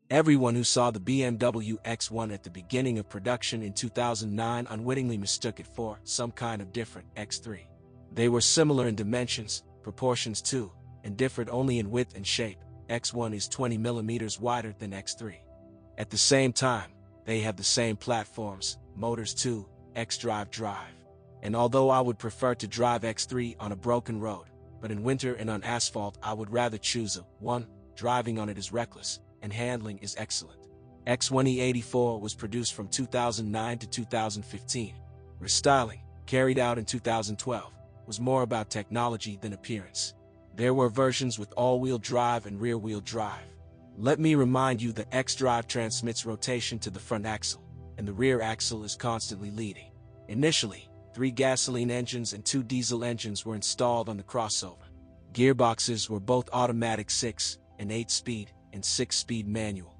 Everyone who saw the BMW X1 at the beginning of production in 2009 unwittingly mistook it for some kind of different X3. They were similar in dimensions, proportions too, and differed only in width and shape. X1 is 20 millimeters wider than X3. At the same time, they have the same platforms, motors too, xDrive drive. And although I would prefer to drive X3 on a broken road, but in winter and on asphalt I would rather choose a 1. Driving on it is reckless, and handling is excellent. X1 E84 was produced from 2009 to 2015. Restyling, carried out in 2012, was more about technology than appearance. There were versions with all-wheel drive and rear-wheel drive. Let me remind you that xDrive transmits rotation to the front axle, and the rear axle is constantly leading. Initially, 3 gasoline engines and 2 diesel engines were installed on the crossover. Gearboxes were both automatic 6 and 8-speed and 6-speed manual.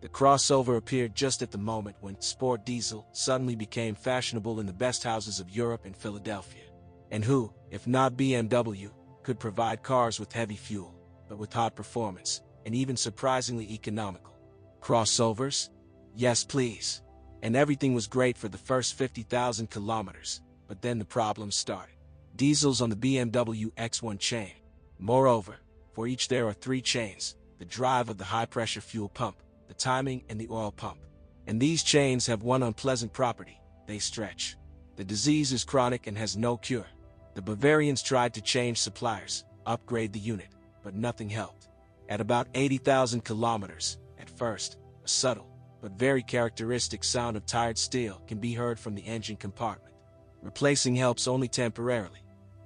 The crossover appeared just at the moment when sport diesel suddenly became fashionable in the best houses of Europe and Philadelphia. And who, if not BMW, could provide cars with heavy fuel, but with hot performance, and even surprisingly economical? Crossovers? Yes, please. And everything was great for the first 50,000 kilometers, but then the problems started. Diesels on the BMW X1 chain. Moreover, for each there are 3 chains: the drive of the high-pressure fuel pump, the timing, and the oil pump. And these chains have one unpleasant property: they stretch. The disease is chronic and has no cure. The Bavarians tried to change suppliers, upgrade the unit, but nothing helped. At about 80,000 kilometers, at first, a subtle, but very characteristic sound of tired steel can be heard from the engine compartment. Replacing helps only temporarily.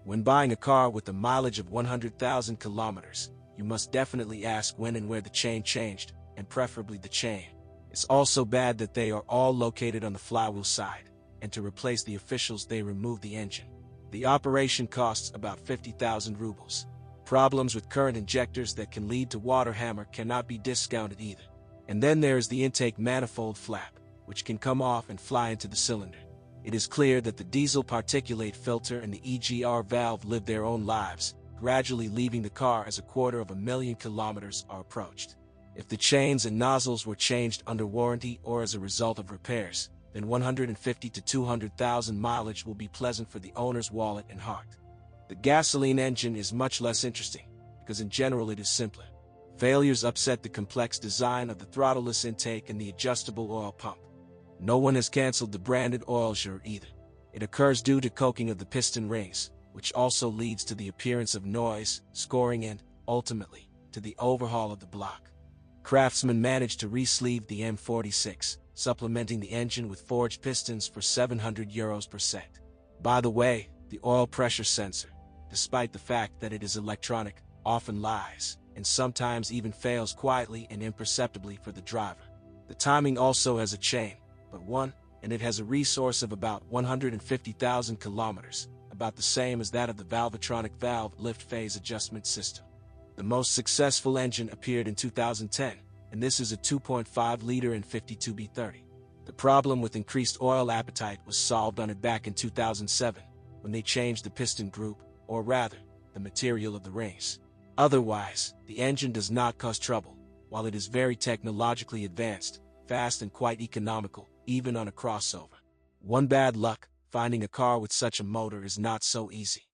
When buying a car with a mileage of 100,000 kilometers, you must definitely ask when and where the chain changed, and preferably the chain. It's also bad that they are all located on the flywheel side, and to replace the officials they remove the engine. The operation costs about 50,000 rubles. Problems with current injectors that can lead to water hammer cannot be discounted either. And then there is the intake manifold flap, which can come off and fly into the cylinder. It is clear that the diesel particulate filter and the EGR valve live their own lives, gradually leaving the car as 250,000 kilometers are approached. If the chains and nozzles were changed under warranty or as a result of repairs, then 150 to 200,000 mileage will be pleasant for the owner's wallet and heart. The gasoline engine is much less interesting, because in general it is simpler. Failures upset the complex design of the throttleless intake and the adjustable oil pump. No one has cancelled the branded oil jure either. It occurs due to coking of the piston rings, which also leads to the appearance of noise, scoring and, ultimately, to the overhaul of the block. Craftsman managed to re-sleeve the M46, supplementing the engine with forged pistons for €700 per set. By the way, the oil pressure sensor, despite the fact that it is electronic, often lies, and sometimes even fails quietly and imperceptibly for the driver. The timing also has a chain, but one, and it has a resource of about 150,000 kilometers, about the same as that of the Valvetronic valve lift phase adjustment system. The most successful engine appeared in 2010, and this is a 2.5-liter and 52B30. The problem with increased oil appetite was solved on it back in 2007, when they changed the piston group, or rather, the material of the rings. Otherwise, the engine does not cause trouble, while it is very technologically advanced, fast and quite economical, even on a crossover. One bad luck, finding a car with such a motor is not so easy.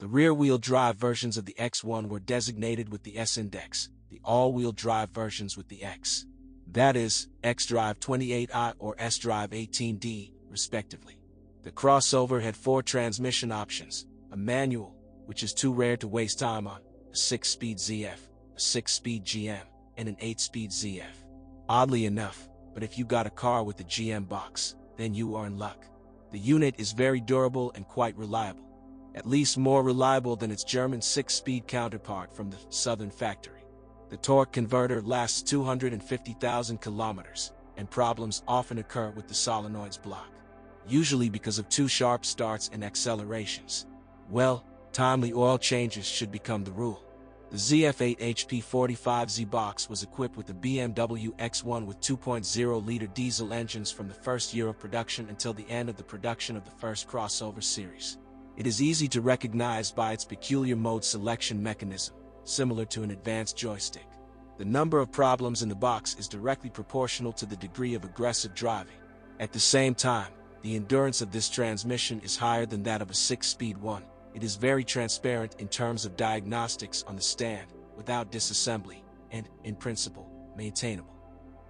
The rear-wheel drive versions of the X1 were designated with the S index, the all-wheel drive versions with the X. That is, xDrive 28i or sDrive 18D, respectively. The crossover had 4 transmission options: a manual, which is too rare to waste time on, a 6-speed ZF, a 6-speed GM, and an 8-speed ZF. Oddly enough, but if you got a car with a GM box, then you are in luck. The unit is very durable and quite reliable, at least more reliable than its German 6-speed counterpart from the southern factory. The torque converter lasts 250,000 kilometers, and problems often occur with the solenoids block, usually because of too sharp starts and accelerations. Well, timely oil changes should become the rule. The ZF8 HP45Z box was equipped with the BMW X1 with 2.0-liter diesel engines from the first year of production until the end of the production of the first crossover series. It is easy to recognize by its peculiar mode selection mechanism, similar to an advanced joystick. The number of problems in the box is directly proportional to the degree of aggressive driving. At the same time, the endurance of this transmission is higher than that of a 6-speed one. It is very transparent in terms of diagnostics on the stand, without disassembly, and, in principle, maintainable.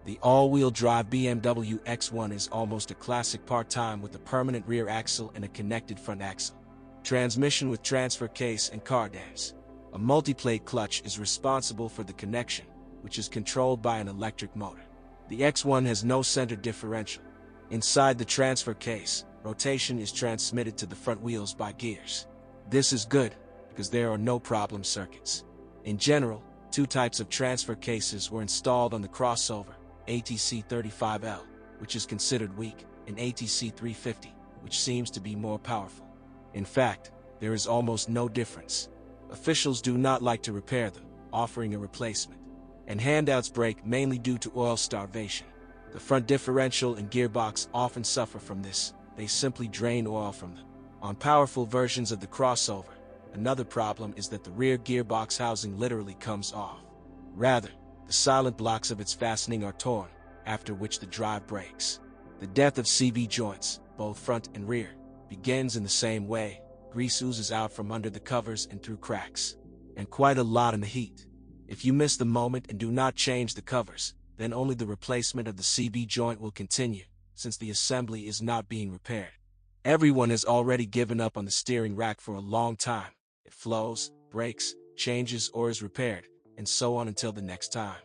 The all-wheel drive BMW X1 is almost a classic part-time with a permanent rear axle and a connected front axle. Transmission with transfer case and cardans. A multiplate clutch is responsible for the connection, which is controlled by an electric motor. The X1 has no center differential. Inside the transfer case, rotation is transmitted to the front wheels by gears. This is good, because there are no problem circuits. In general, two types of transfer cases were installed on the crossover, ATC 35L, which is considered weak, and ATC 350, which seems to be more powerful. In fact, there is almost no difference. Officials do not like to repair them, offering a replacement. And handouts break mainly due to oil starvation. The front differential and gearbox often suffer from this. They simply drain oil from them. On powerful versions of the crossover, another problem is that the rear gearbox housing literally comes off. Rather, the silent blocks of its fastening are torn, after which the drive breaks. The death of CV joints, both front and rear, begins in the same way. Grease oozes out from under the covers and through cracks, and quite a lot in the heat. If you miss the moment and do not change the covers, then only the replacement of the CV joint will continue, since the assembly is not being repaired. Everyone has already given up on the steering rack for a long time. It flows, breaks, changes, or is repaired, and so on until the next time.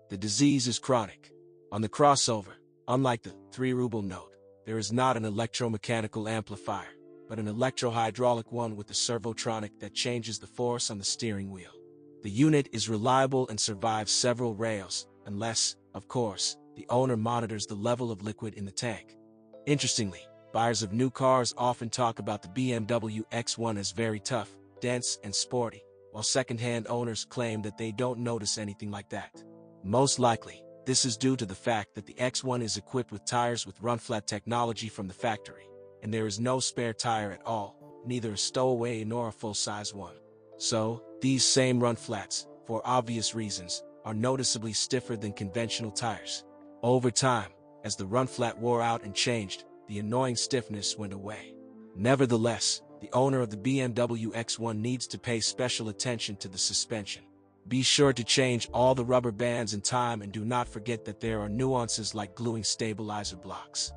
The disease is chronic. On the crossover, unlike the 3-ruble note, there is not an electromechanical amplifier, but an electro-hydraulic one with a servotronic that changes the force on the steering wheel. The unit is reliable and survives several rails, unless, of course, the owner monitors the level of liquid in the tank. Interestingly, buyers of new cars often talk about the BMW X1 as very tough, dense, and sporty, while second-hand owners claim that they don't notice anything like that. Most likely, this is due to the fact that the X1 is equipped with tires with run-flat technology from the factory, and there is no spare tire at all, neither a stowaway nor a full-size one. So, these same run-flats, for obvious reasons, are noticeably stiffer than conventional tires. Over time, as the run-flat wore out and changed, the annoying stiffness went away. Nevertheless, the owner of the BMW X1 needs to pay special attention to the suspension. Be sure to change all the rubber bands in time and do not forget that there are nuances like gluing stabilizer blocks.